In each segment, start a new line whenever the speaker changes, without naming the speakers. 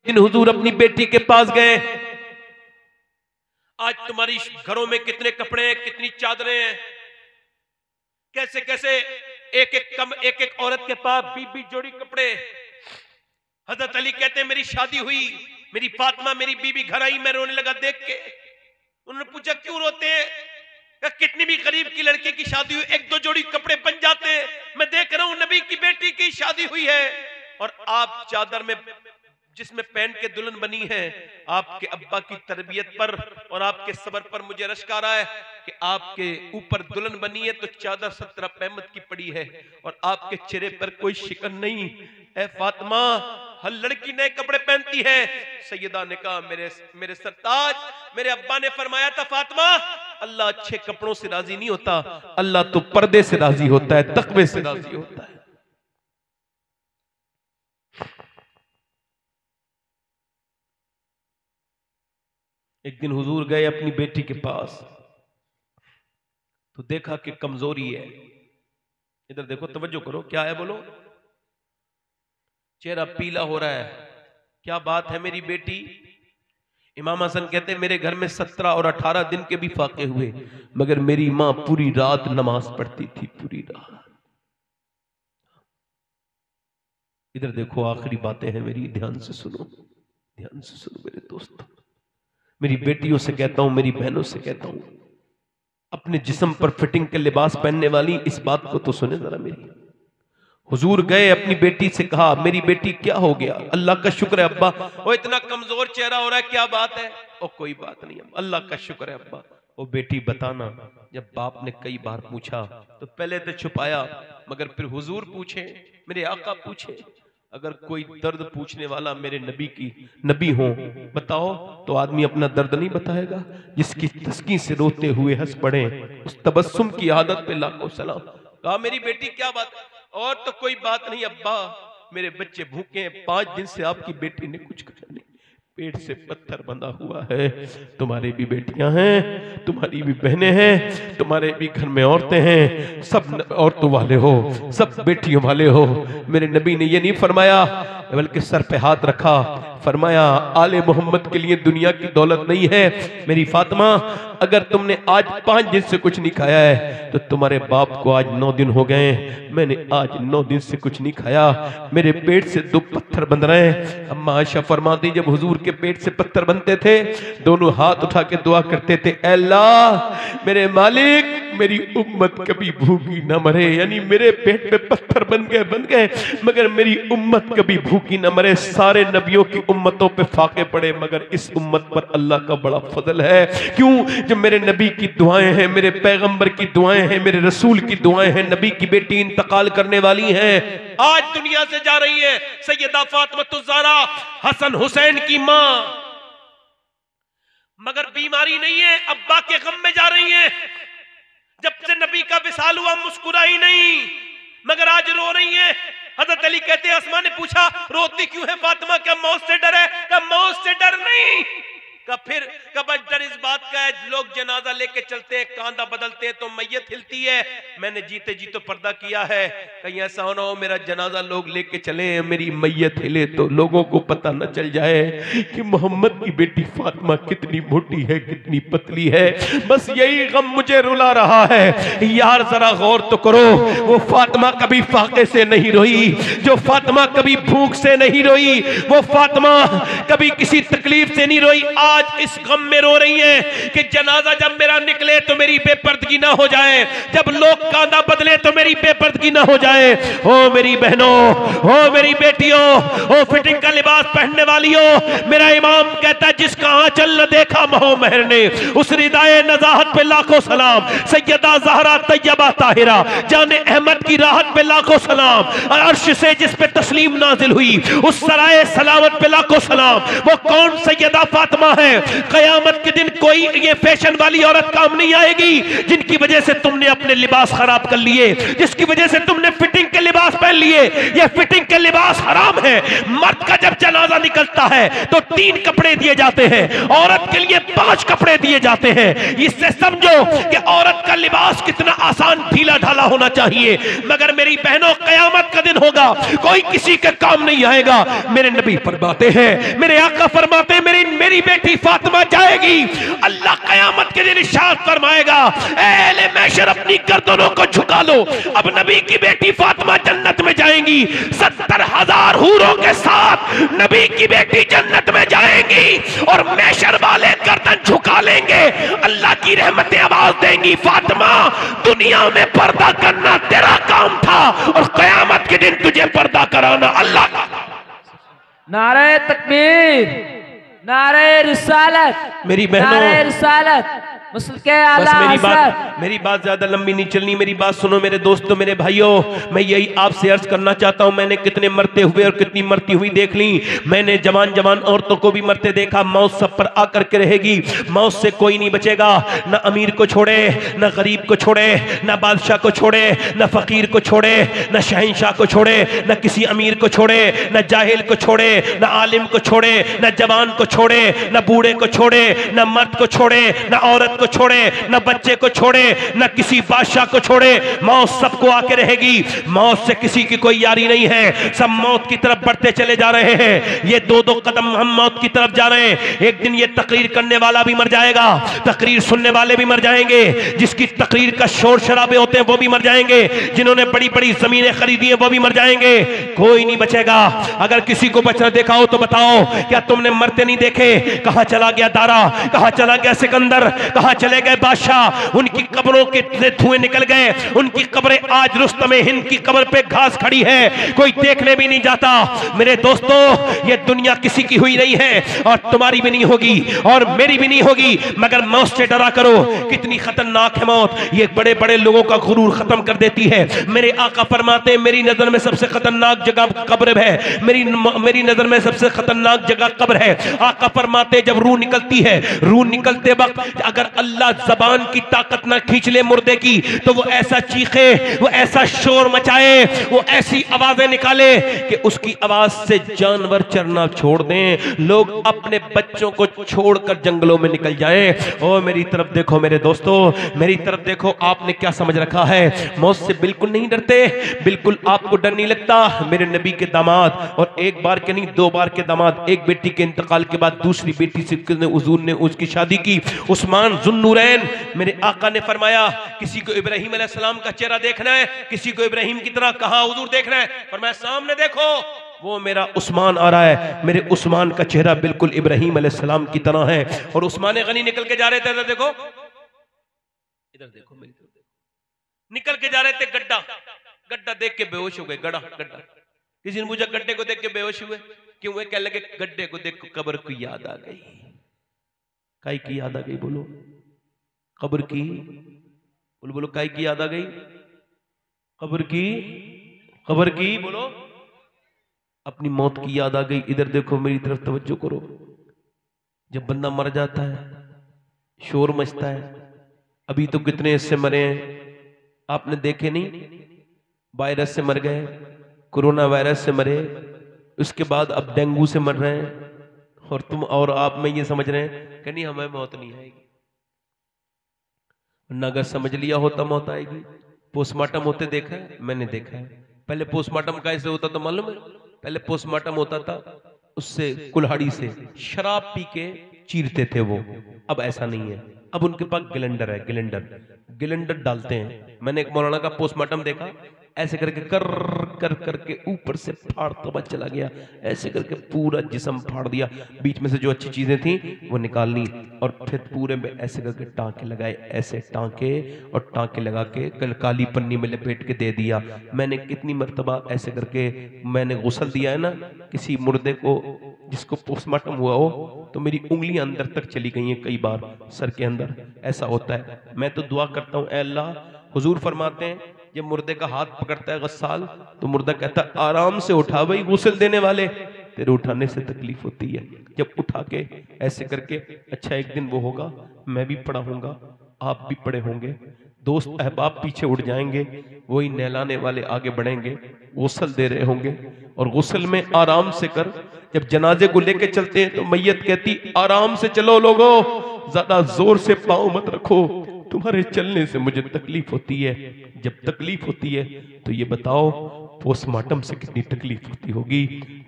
दिन हुजूर अपनी बेटी के पास गए, आज तुम्हारी घरों में कितने कपड़े हैं, कितनी चादरें हैं, कैसे कैसे एक एक औरत के पास 20-20 जोड़ी कपड़े। हजरत अली कहते हैं मेरी शादी हुई, मेरी फातिमा मेरी बीबी घर आई, मैं रोने लगा देख के। उन्होंने पूछा क्यों रोते हैं? कितनी भी गरीब की लड़के की शादी हुई 1-2 जोड़ी कपड़े बन जाते हैं, मैं देख रहा हूं नबी की बेटी की शादी हुई है और आप चादर में जिसमें पहन के दुल्हन बनी है। आपके अब्बा की तरबियत पर और आपके सबर पर मुझे रश्क आ रहा है कि आपके ऊपर दुल्हन बनी है तो चादर 17 पैमत की पड़ी है और आपके चेहरे पर कोई शिकन नहीं। ऐ फातिमा, हर लड़की नए कपड़े पहनती है। सैयदा ने कहा मेरे सरताज, मेरे अब्बा ने फरमाया था फातिमा, अल्लाह अच्छे कपड़ों से राजी नहीं होता, अल्लाह तो पर्दे से राजी होता है, तकवे से राजी होता है। एक दिन हुजूर गए अपनी बेटी के पास तो देखा कि कमजोरी है। इधर देखो, तवज्जो करो, क्या है बोलो? चेहरा पीला हो रहा है, क्या बात है मेरी बेटी? इमाम हसन कहते हैं मेरे घर में 17 और 18 दिन के भी फाके हुए, मगर मेरी मां पूरी रात नमाज पढ़ती थी, पूरी रात। इधर देखो, आखिरी बातें हैं मेरी, ध्यान से सुनो, ध्यान से सुनो मेरे दोस्तों। मेरी बेटियों से कहता हूं, मेरी बहनों से कहता हूं, अपने जिस्म पर फिटिंग के लिबास पहनने वाली इस बात को तो सुने जरा मेरी। हुजूर गए, अपनी बेटी से कहा मेरी बेटी क्या हो गया? अल्लाह का शुक्र है अब्बा। वो इतना कमजोर चेहरा हो रहा है, क्या बात है? ओ कोई बात नहीं, अल्लाह का शुक्र है अब्बा। वो बेटी बताना। जब बाप ने कई बार पूछा तो पहले तो छुपाया, मगर फिर हुजूर पूछे, मेरे आका पूछे। अगर कोई दर्द पूछने वाला मेरे नबी हो, बताओ, तो आदमी अपना दर्द नहीं बताएगा? जिसकी तस्की से रोते हुए हंस पड़े, उस तबस्सुम की आदत पे लाखों सलाम। कहा मेरी बेटी क्या बात? और तो कोई बात नहीं अब्बा, मेरे बच्चे भूखे हैं, 5 दिन से आपकी बेटी ने कुछ खाया नहीं, पेट से पत्थर बंधा हुआ है। तुम्हारी भी बेटियां हैं, तुम्हारी भी बहनें हैं, तुम्हारे भी घर में औरतें हैं, सब औरतों वाले हो, सब बेटियों वाले हो। मेरे नबी ने ये नहीं फरमाया, बल्कि सर पे हाथ रखा, फरमाया आले मोहम्मद के लिए दुनिया की दौलत नहीं है। मेरी फातिमा, अगर तुमने आज 5 दिन से कुछ नहीं खाया है तो तुम्हारे बाप को आज 9 दिन हो गए, मैंने आज 9 दिन से कुछ नहीं खाया, मेरे पेट से 2 पत्थर बंध रहे हैं। अम्मा आयशा फरमाती, जब हुजूर के पेट से पत्थर बनते थे, दोनों हाथ उठा के दुआ करते थे, अल्लाह मेरे मालिक, मेरी उम्मत कभी भूखी ना मरे। यानी मेरे पेट पे पत्थर बन गए, मगर मेरी उम्मत कभी भूखी ना मरे। सारे नबियों की उम्मतों पे फाके पड़े, मगर इस उम्मत पर अल्लाह का बड़ा फजल है। क्यों? जब मेरे नबी की दुआएं हैं, मेरे पैगंबर की दुआएं हैं, मेरे रसूल की दुआएं हैं, नबी की बेटी इंतकाल करने वाली हैं, आज दुनिया से जा रही है सैयदा फातिमा ज़हरा, हसन हुसैन की मां, मगर बीमारी नहीं है, अब्बा के गम में जा रही है। जब से नबी का विसाल हुआ मुस्कुराई नहीं, मगर आज रो रही है। हजरत अली कहते हैं अस्मा ने पूछा रोती क्यों है फातिमा, क्या मौत से डर है? क्या मौत से डर नहीं, का फिर कब डर इस बात का है, लोग जनाजा लेके चलते हैं, कांधा बदलते हैं तो मैयत हिलती है। मैंने जीते जी तो पर्दा किया है, कहीं ऐसा होना हो मेरा जनाजा लोग लेके चले, मेरी मैयत हिले तो लोगों को पता न चल जाए कि मोहम्मद की बेटी फातिमा कितनी मोटी है, कितनी पतली है। बस यही गम मुझे रुला रहा है। यार जरा गौर तो करो, वो फातिमा कभी फाके से नहीं रोई, जो फातिमा कभी भूख से नहीं रोई, वो फातिमा कभी किसी तकलीफ से नहीं रोई। आज इस गम में रो रही है कि जनाजा जब मेरा निकले तो मेरी बेपर्दगी ना हो जाए, जब लोग कांधा बदले तो मेरी बेपर्दगी ना हो जाए। ओ मेरी बहनों, ओ मेरी बेटियों, ओ फिटिंग का लिबास पहनने वालियों, मेरा इमाम कहता है जिसका आंचल न देखा महो महर ने, उस रिदाए नजाहत पे लाखों सलाम। सैयदा ज़हरा तैयबा ताहिरा जाने अहमद की राहत पे लाखों सलाम। अर्श से जिस पे तस्लीम नाजिल हुई, उस सराय सलामत पे लाखों सलाम। वो कौन सैयदा फातिमा है? कयामत कयामत के दिन कोई ये फैशन वाली औरत काम नहीं आएगी जिनकी वजह से तुमने अपने लिबास खराब कर लिए, जिसकी वजह से तुमने फिटिंग के लिबास पहन लिए। ये फिटिंग के लिबास हराम है। मर्द का जब जनाजा निकलता है तो 3 कपड़े दिए जाते हैं, औरत के लिए 5 कपड़े दिए जाते हैं। इससे समझो कि औरत का लिबास कितना आसान ढीला ढाला होना चाहिए। मगर मेरी बहनों, कयामत का दिन होगा, कोई किसी के काम नहीं आएगा। मेरे नबी फरमाते हैं, मेरे आका फरमाते हैं, मेरी बेटी फातिमा जाएगी, अल्लाह कयामत के दिन इरशाद फरमाएगा, अहले महशर अपनी गर्दनों को झुका लो। अब नबी की बेटी फातिमा जन्नत में जाएंगी, 70,000 हूरों के साथ नबी की बेटी जन्नत में जाएंगी और महशर वाले गर्दन झुका लेंगे। अल्लाह की रहमतें आवाज देंगी, फातिमा दुनिया में पर्दा करना तेरा काम था और कयामत के दिन तुझे पर्दा कराना अल्लाह का।
नारे तकबीर, नारे रिसालत,
मेरी बहनों,
नारे रिसालत,
मेरी बात ज्यादा लंबी नहीं चलनी। मेरी बात सुनो मेरे दोस्तों, मेरे भाइयों, मैं यही आपसे अर्ज करना चाहता हूं। मैंने कितने मरते हुए और कितनी मरती हुई देख ली। मैंने जवान जवान औरतों को भी मरते देखा। मौत सब पर आकर के रहेगी, मौत से कोई नहीं बचेगा। न अमीर को छोड़े, न गरीब को छोड़े, न बादशाह को छोड़े, न फकीर को छोड़े, न शहंशाह को छोड़े, न किसी अमीर को छोड़े, न जाहिल को छोड़े, न आलिम को छोड़े, न जवान को छोड़े, न बूढ़े को छोड़े, न मर्द को छोड़े, न औरत को छोड़े, न बच्चे को छोड़े, न किसी बादशाह को छोड़े। मौत सबको आके रहेगी। मौत से किसी की कोई यारी नहीं है। सब मौत की तरफ बढ़ते चले जा रहे हैं। ये 2-2 कदम हम मौत की तरफ जा रहे हैं। एक दिन ये तकरीर करने वाला भी मर जाएगा, तकरीर सुनने वाले भी मर जाएंगे, जिसकी तकरीर का शोर शराबे होते हैं वो भी मर जाएंगे, जिन्होंने बड़ी बड़ी जमीनें खरीदी है वो भी मर जाएंगे। कोई नहीं बचेगा। अगर किसी को बचना देखा हो तो बताओ, क्या तुमने मरते नहीं देखे? कहां चला गया दारा, कहां चला गया सिकंदर, कहां चले गए बादशाह? उनकी कब्रों के धुएं निकल गए। उनकी कब्रें आज रुस्तम हिंद की कब्र पे घास खड़ी है, कोई देखने भी नहीं जाता। मेरे दोस्तों, ये दुनिया किसी की हुई नहीं है और तुम्हारी भी नहीं होगी और मेरी भी नहीं होगी, मगर मौत से डरा करो। कितनी खतरनाक है मौत। ये बड़े बड़े लोगों का गुरूर खत्म कर देती है। मेरे आका फरमाते हैं, मेरी नजर में सबसे खतरनाक जगह कब्र है। मेरी नजर में सबसे खतरनाक जगह कब्र है। आका फरमाते जब रूह निकलती है, रूह निकलते वक्त अगर अल्लाह जबान की ताकत ना खींच ले मुर्दे की, तो वो ऐसा चीखे, वो ऐसा शोर मचाए, वो ऐसी आवाजें निकाले कि उसकी आवाज से जानवर चरना छोड़ दें, लोग अपने बच्चों को छोड़कर जंगलों में निकल जाएं। ओ मेरी तरफ देखो मेरे दोस्तों, मेरी तरफ देखो। आपने क्या समझ रखा है? मौत से बिल्कुल नहीं डरते, बिल्कुल आपको डर नहीं लगता। मेरे नबी के दामाद, और एक बार के नहीं 2 बार के दामाद, एक बेटी के इंतकाल के बाद दूसरी बेटी से हुजूर ने उसकी शादी की। उस्मान जुन्नूरैन, मेरे आका ने फरमाया, किसी को इब्राहिम अलैहिस्सलाम का चेहरा देखना है, किसी को इब्राहिम की तरह कहा हुजूर देखना है, फरमाया सामने देखो, वो मेरा उस्मान आ रहा है। मेरे उस्मान का चेहरा बिल्कुल इब्राहिम अलैहिस्सलाम की तरह है। और उस्मान गनी निकल के जा रहे थे, इधर देखो, इधर देखो, मेरी तरफ देखो, निकल के जा रहे थे। गड्ढा देख के बेहोश हो गए। गड्ढा किसी ने पूछा गड्ढे को देख के बेहोश हुए क्यों? हुए? कह लगे गड्ढे को देख कब्र की याद आ गई। काई की याद आ गई? बोलो, कब्र की। बोलो काई की याद आ गई? कब्र की। बोलो, अपनी मौत की याद आ गई। इधर देखो, मेरी तरफ तवज्जो करो। जब बंदा मर जाता है, शोर मचता है। अभी तो कितने इससे मरे हैं, आपने देखे नहीं? वायरस से मर गए, कोरोना वायरस से मरे, उसके बाद अब डेंगू से मर रहे हैं। और तुम और आप में ये समझ रहे हैं कि नहीं हमें मौत नहीं आएगी। न अगर समझ लिया होता मौत आएगी। पोस्टमार्टम होते देखा है? मैंने देखा है। पहले पोस्टमार्टम कैसे होता तो मालूम है? पहले पोस्टमार्टम होता था, उससे कुल्हाड़ी से शराब पी के चीरते थे वो। अब ऐसा नहीं है, अब उनके पास ग्लेंडर है। ग्लेंडर डालते हैं। मैंने एक मौलाना का पोस्टमार्टम देखा, ऐसे करके कर करके ऊपर से फाड़ता हुआ चला गया, ऐसे करके पूरा जिस्म फाड़ दिया। बीच में से जो अच्छी चीजें थी वो निकाल ली और फिर पूरे में ऐसे करके टांके लगाए, ऐसे टांके, और टांके लगा के काली पन्नी में लपेट के दे दिया। मैंने कितनी मर्तबा ऐसे करके मैंने गुस्ल दिया है ना किसी मुर्दे को जिसको पोस्टमार्टम हुआ हो, तो मेरी उंगलियां अंदर तक चली गई हैं कई बार, सर के अंदर। ऐसा होता है। मैं तो दुआ करता हूँ, ऐ अल्लाह, हुजूर फरमाते हैं जब मुर्दे का हाथ पकड़ता है गस्साल, तो मुर्दा कहता है आराम से उठा भाई गुस्ल देने वाले, तेरे उठाने से तकलीफ होती है। जब उठा के ऐसे करके, अच्छा एक दिन वो होगा मैं भी पड़ा हूँगा, आप भी पड़े होंगे, दोस्त अहबाब पीछे उड़ जाएंगे, वही नहलाने वाले आगे बढ़ेंगे, गुस्ल दे रहे होंगे, और गुस्ल में आराम से कर। जब जनाजे को लेके चलते हैं तो मैयत कहती आराम से चलो लोगो, ज्यादा जोर से पाँव मत रखो, तुम्हारे चलने से मुझे तकलीफ होती है। जब तकलीफ होती है तो ये बताओ पोस्टमार्टम से कितनी तकलीफ होती होगी।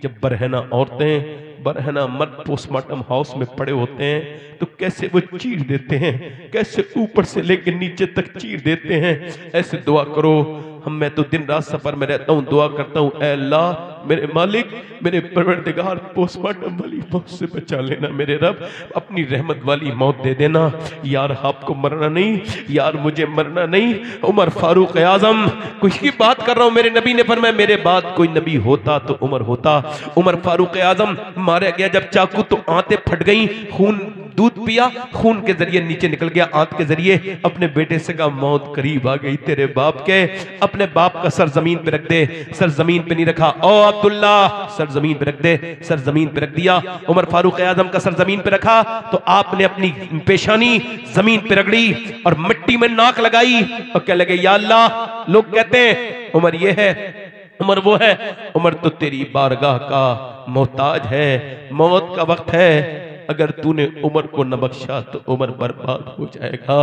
जब बरहना औरतें, बरहना मर्द पोस्टमार्टम हाउस में पड़े होते हैं तो कैसे वो चीर देते हैं, कैसे ऊपर से लेकर नीचे तक चीर देते हैं। ऐसे दुआ करो। मैं तो दिन रात सफर में रहता हूँ, दुआ करता हूँ, ऐ अल्लाह मेरे मालिक, मेरे परवरदिगार, पोस्टमार्टम वाली मौत से बचा लेना मेरे रब, अपनी रहमत वाली मौत दे देना। यार आपको मरना नहीं, यार मुझे मरना नहीं। उमर फारूक आजम, कुछ की बात कर रहा हूँ, मेरे नबी ने फरमाया मेरे बाद कोई नबी होता तो उमर होता। उमर फारूक आजम मारा गया जब चाकू तो आंतें फट गई, खून, दूध पिया, खून के जरिए नीचे निकल गया, आंत के जरिए। अपने बेटे से कहा मौत करीब आ गई तेरे बाप के, अपने बाप का सर जमीन पे रख दे। सर जमीन पे नहीं रखा, ओ अब्दुल्ला सर जमीन पे रख दे। सर जमीन पे रख दिया। उमर फारूक आजम का सर जमीन पे रखा तो आपने अपनी पेशानी जमीन पे रगड़ी और मिट्टी में नाक लगाई और कह लगे या अल्लाह। लोग कहते हैं उमर ये है, उमर वो है। उमर तो तेरी बारगाह का मोहताज है, मौत का वक्त है, अगर तूने उमर को न बख्शा तो उमर बर्बाद हो जाएगा,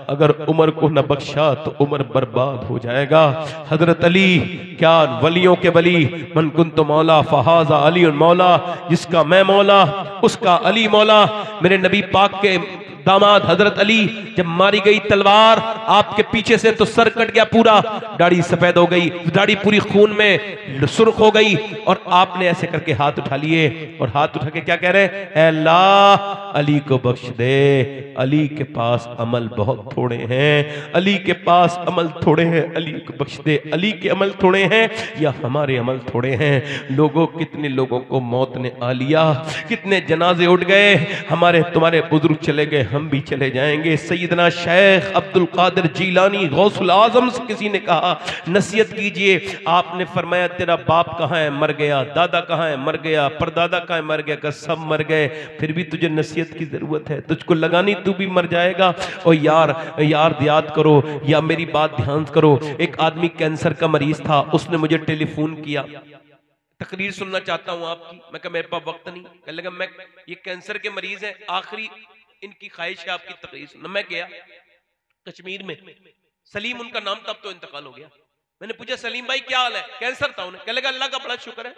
अगर उमर को न बख्शा तो उमर बर्बाद हो जाएगा। हजरत अली, क्या वलियों के वली, मन कुंतु मौला फहाजा अली मौला, जिसका मैं मौला उसका अली मौला। मेरे नबी पाक के दामाद हजरत अली, जब मारी गई तलवार आपके पीछे से तो सर कट गया पूरा, दाढ़ी सफेद हो गई, दाढ़ी पूरी खून में सुर्ख हो गई, और आपने ऐसे करके हाथ उठा लिए और हाथ उठा के क्या कह रहे हैं, ऐ अल्लाह अली को बख्श दे, अली के पास अमल बहुत थोड़े हैं, अली के पास अमल थोड़े हैं, अली को बख्श दे। अली के अमल थोड़े हैं या हमारे अमल थोड़े हैं? लोगों, कितने लोगों को मौत ने आ लिया, कितने जनाजे उठ गए, हमारे तुम्हारे बुजुर्ग चले गए, हम भी चले जाएंगे। सैयदना शेख अब्दुल कादिर जीलानी गौसुल आजम से किसी ने कहा नसीहत कीजिए, आपने फरमाया तेरा बाप कहाँ है, मर गया, दादा कहाँ है, मर गया, परदादा कहाँ है, मर गया, कहा सब मर गए, फिर भी तुझे नसीहत की जरूरत है, तुझको लगानी, तू भी मर जाएगा। और यार याद करो, या मेरी बात ध्यान करो। एक आदमी कैंसर का मरीज था, उसने मुझे टेलीफोन किया, तकरीर सुनना चाहता हूं आपकी। मैं कहा मेरे पास वक्त नहीं। कहने लगा मैं, ये कैंसर के मरीज हैं, आखिरी इनकी ख्वाहिश है आपकी तकरीर सुनना। मैं गया कश्मीर में, सलीम उनका नाम था, अब तो इंतकाल हो गया। मैंने पूछा सलीम भाई क्या हाल है, कैंसर था उन्हें। कहने लगा अल्लाह का बड़ा शुक्र है।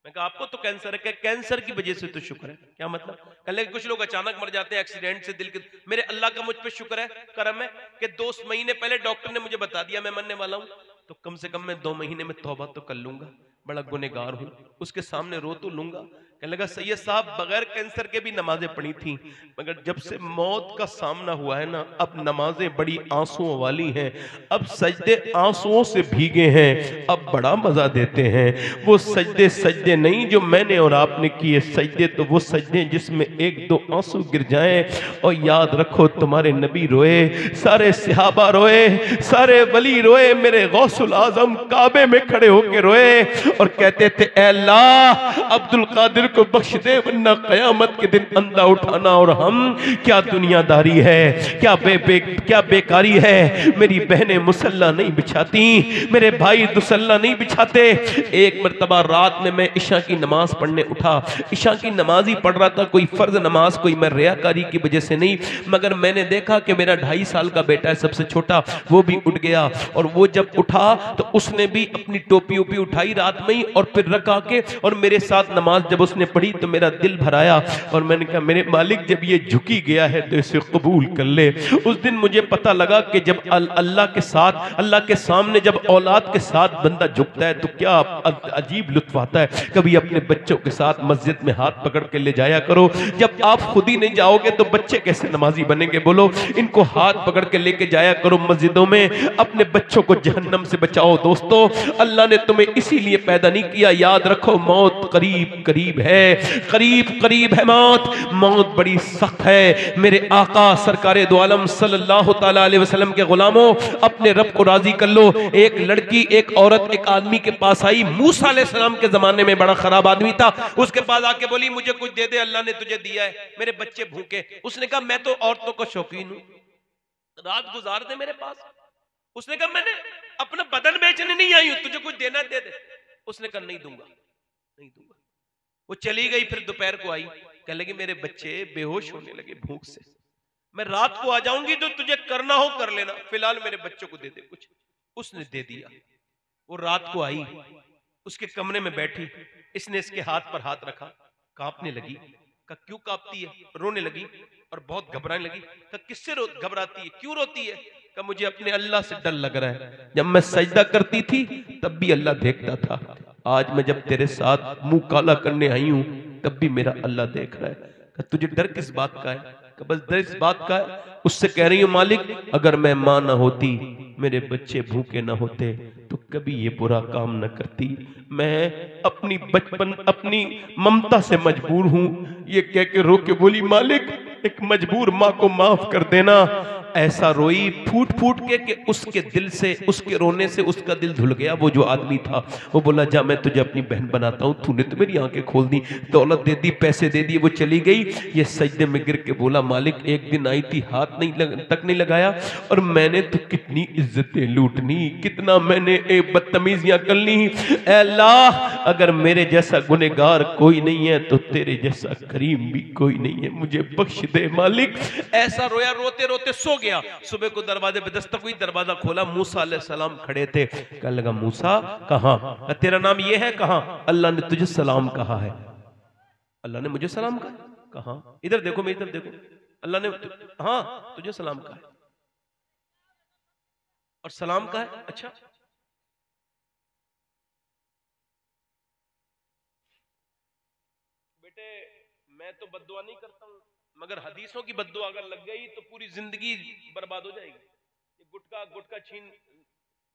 मैं कहा आपको तो कैंसर है? कैंसर की वजह से तो शुक्र है, क्या मतलब? कहने लगे कुछ लोग अचानक मर जाते हैं एक्सीडेंट से, दिल के। मेरे अल्लाह का मुझ पे शुक्र है, करम है कि 2 महीने पहले डॉक्टर ने मुझे बता दिया मैं मरने वाला हूं, तो कम से कम मैं 2 महीने में तौबा तो कर लूंगा, बड़ा गुनहगार हूं, उसके सामने रो तो लूंगा। कहने लगा सैयद साहब बगैर कैंसर के भी नमाजें पढ़ी थी, मगर जब से मौत का सामना हुआ है ना, अब नमाजें बड़ी आंसुओं वाली हैं, अब सजदे आंसुओं से भीगे हैं, अब बड़ा मजा देते हैं। वो सजदे नहीं जो मैंने और आपने किए, सजदे तो वो सजदे जिसमें 1-2 आंसू गिर जाएं। और याद रखो तुम्हारे नबी रोए, सारे सहाबा रोए, सारे वली रोए, मेरे गौसुल आजम काबे में खड़े होकर रोए और कहते थे ऐ अल्लाह अब्दुल कादिर को बख्श दे, वरना कयामत के दिन अंधा उठाना। और हम, क्या दुनियादारी है, क्या बेकारी है। मेरी बहनें मुसल्ला नहीं बिछाती, मेरे भाई दुसल्ला नहीं बिछाते। एक मर्तबा रात में मैं इशा की नमाज पढ़ने उठा, इशा की नमाज ही पढ़ रहा था, कोई फर्ज नमाज, कोई मैं रियाकारी की वजह से नहीं, मगर मैंने देखा कि मेरा 2.5 साल का बेटा है सबसे छोटा, वो भी उठ गया। और वो जब उठा तो उसने भी अपनी टोपी उपी उठाई रात में ही, और फिर रखा के और मेरे साथ नमाज जब उसने पढ़ी तो मेरा दिल भर आया। और मैंने कहा मेरे मालिक जब ये झुकी गया है तो इसे कबूल कर ले। उस दिन मुझे पता लगा कि जब अल्लाह के साथ, अल्लाह के सामने जब औलाद के साथ बंदा झुकता है तो क्या अजीब लुत्फ आता है। कभी अपने बच्चों के साथ मस्जिद में हाथ पकड़ के ले जाया करो, जब आप खुद ही नहीं जाओगे तो बच्चे कैसे नमाजी बनेंगे बोलो। इनको हाथ पकड़ के लेके जाया करो मस्जिदों में, अपने बच्चों को जहन्नम से बचाओ। दोस्तों अल्लाह ने तुम्हें इसीलिए पैदा नहीं किया, याद रखो मौत करीब करीब है। है, करीब करीब है मौत, मौत बड़ी सख्त है। मेरे आका सरकारे दो आलम सल्लल्लाहु ताला अलैहि वसल्लम के गुलामों, अपने रब को राजी कर लो। एक लड़की, एक औरत एक आदमी के पास आई, मूसा अलैहि सलाम के जमाने में बड़ा खराब आदमी था। उसके पास आके बोली मुझे कुछ दे दे, अल्लाह ने तुझे दिया है, मेरे बच्चे भूखे। उसने कहा मैं तो औरतों को शौकीन हूं, रात गुजार दे मेरे पास। उसने कहा मैंने अपना बदन बेचने नहीं आई हूं, तुझे कुछ देना दे दे। उसने कहा नहीं दूंगा, नहीं दूंगा। वो चली गई, फिर दोपहर को आई, कहने लगी मेरे बच्चे बेहोश होने लगे भूख से, मैं रात को आ जाऊंगी तो तुझे करना हो कर लेना, फिलहाल मेरे बच्चों को दे दे कुछ। उसने दे दिया। वो रात को आई, उसके कमरे में बैठी, इसने इसके हाथ पर हाथ रखा, कांपने लगी। कहा क्यों कांपती है? रोने लगी और बहुत घबराने लगी। कहा किससे घबराती है, क्यों रोती है? कहा मुझे अपने अल्लाह से डर लग रहा है, जब मैं सजदा करती थी तब भी अल्लाह देखता था, आज मैं जब तेरे साथ मुंह काला करने आई हूं तब भी मेरा अल्लाह देख रहा है। कहा तुझे डर किस बात का है? कहा बस डर इस बात का है, उससे कह रही हूं मालिक अगर मैं मां ना होती, मेरे बच्चे भूखे ना होते तो कभी ये बुरा काम न करती। मैं अपनी बचपन अपनी ममता से मजबूर हूं। ये कह के रो के बोली मालिक एक मजबूर माँ को माफ कर देना। ऐसा रोई फूट फूट के कि उसके दिल से, उसके रोने से उसका दिल धुल गया। वो जो आदमी था वो बोला जा मैं तुझे अपनी बहन बनाता हूं, तूने तो मेरी आंखें खोल दी, दौलत दे दी, पैसे दे दिए। वो चली गई। ये सजदे में गिर के बोला मालिक एक दिन आई थी, हाथ तक नहीं लगाया, और मैंने तो कितनी इज्जतें लूटनी, कितना मैंने बदतमीजियां कर ली। अल्लाह अगर मेरे जैसा गुनहगार कोई नहीं है तो तेरे जैसा करीम भी कोई नहीं है, मुझे बख्श दे मालिक। ऐसा रोया, रोते रोते सो गया। सुबह को दरवाजे पे दस्तक हुई, दरवाजा खोला, मूसा अलैहि सलाम खड़े थे। कहने लगा मूसा कहां? तेरा नाम ये है? कहां? अल्लाह ने तुझे सलाम कहा है। अल्लाह ने मुझे सलाम कहा? कहां? इधर देखो, मैं इधर देखो, अल्लाह ने हाँ तुझे सलाम कहा है। और सलाम कहा है? अच्छा बेटे मैं तो बद्दुआ नहीं करता हूं, मगर हदीसों की बद्दुआ अगर लग गई तो पूरी जिंदगी बर्बाद हो जाएगी। ये गुटका गुटका छीन,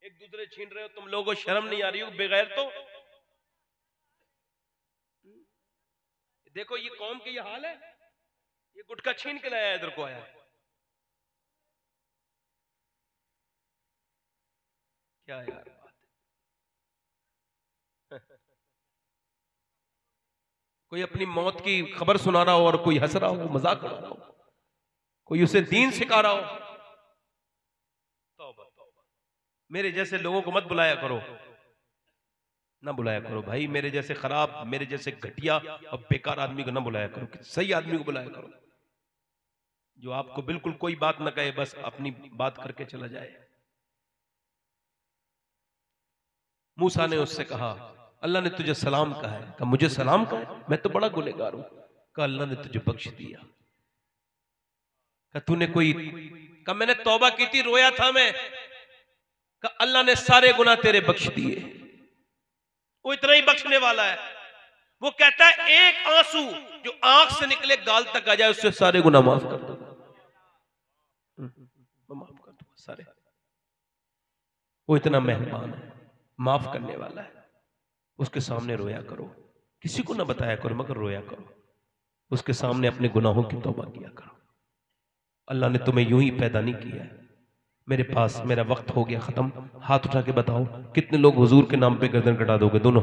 एक दूसरे छीन रहे हो, तुम लोगों को शर्म नहीं आ रही हो बगैर? तो देखो ये कौम के ये हाल है, ये गुटका छीन के लाया इधर को आया। क्या यार बात है। कोई अपनी मौत की खबर सुना रहा हो और कोई हंस रहा हो, मजाक कर रहा हो, कोई उसे दीन सिखा रहा हो। तौबा तौबा। मेरे जैसे लोगों को मत बुलाया करो, ना बुलाया करो भाई, मेरे जैसे खराब, मेरे जैसे घटिया और बेकार आदमी को ना बुलाया करो, सही आदमी को बुलाया करो, जो आपको बिल्कुल कोई बात ना कहे, बस अपनी बात करके चला जाए। मूसा ने उससे कहा अल्लाह ने तुझे सलाम कहा है। कहा मुझे सलाम कहा है? मैं तो बड़ा गुनहगार हूं। कहा अल्लाह ने तुझे बख्श दिया। कहा तूने कोई? कहा मैंने तौबा की थी, रोया था मैं। कहा अल्लाह ने सारे गुनाह तेरे बख्श दिए, वो इतना ही बख्शने वाला है। वो कहता है एक आंसू जो आंख से निकले गाल तक आ जाए उससे सारे गुनाह माफ कर दो, माफ कर दो सारे। वो इतना मेहरबान है, माफ करने वाला है। उसके सामने रोया करो, किसी को ना बताया करो मगर रोया करो, उसके सामने अपने गुनाहों की तौबा किया करो। अल्लाह ने तुम्हें यूं ही पैदा नहीं किया है। मेरे पास मेरा वक्त हो गया खत्म। हाथ उठा के बताओ कितने लोग हुजूर के नाम पे गर्दन कटा दोगे? दोनों